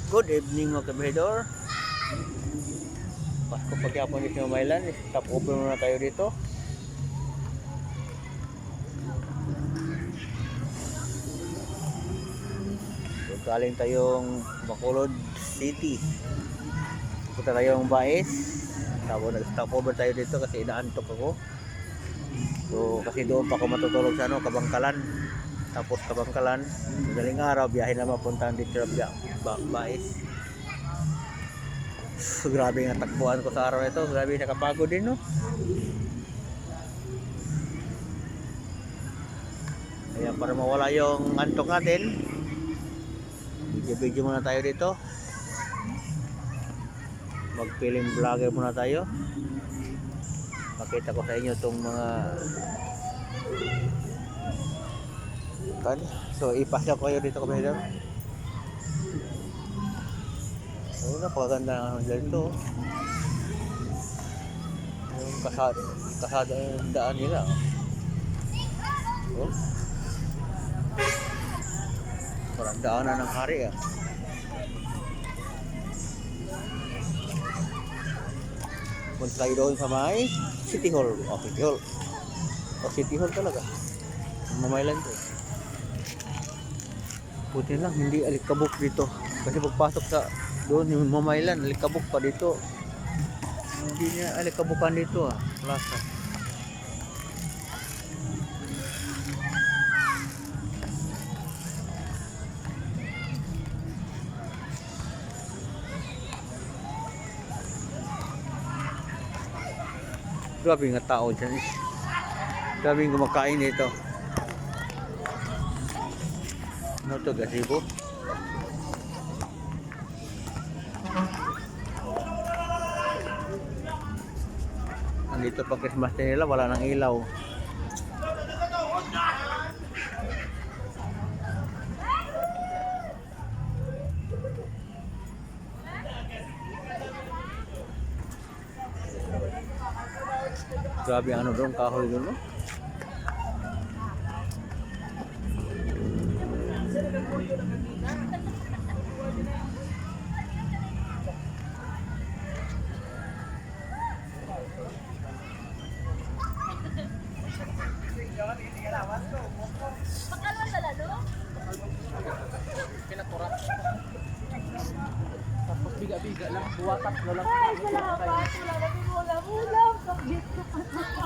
Good evening mga kabahidor. Pasko pagyapon dito sa Maylan. Stop over muna tayo dito. So, galing tayong Bacolod City. Punta tayong Baes. Tapos nag-stop over tayo dito kasi inaantok ako. So kasi doon pa ako matutulog sa Kabangkalan. Tapos Kabangkalan, madaling araw, biyahe na mapuntahan dito sa Baes. So, grabe nga takbuhan ko sa araw na ito. Grabe nakapagod din, no? Kaya para mawala yung antok natin, video muna tayo dito. Mag-film vlogger muna tayo. Pakita ko sa inyo itong mga kan. So ipasya ko kayo dito kabahidor. So napakaganda ng dito. Yung kasada yung daan nila. Oh. Parang daanan ng hari ah. Punta tayo doon sa may City Hall. Oh, City Hall. Oh, City Hall talaga. Mamaylan to. Buti lang, hindi alikabok dito. Kasi pagpasok sa doon, yung Mamaylan, alikabok pa dito. Hindi niya alikabukan dito ah. Plaza. Grabe nga tao dyan. Grabe nga kumakain dito. Ano to, gazebo? Andito pa Christmas din nila, wala nang ilaw. Grabe ang ano doon, kahoy doon, no? Tapos biga-biga lang, buwatak na lang. Ay, salamat. Wala na ulam. Kabit ko.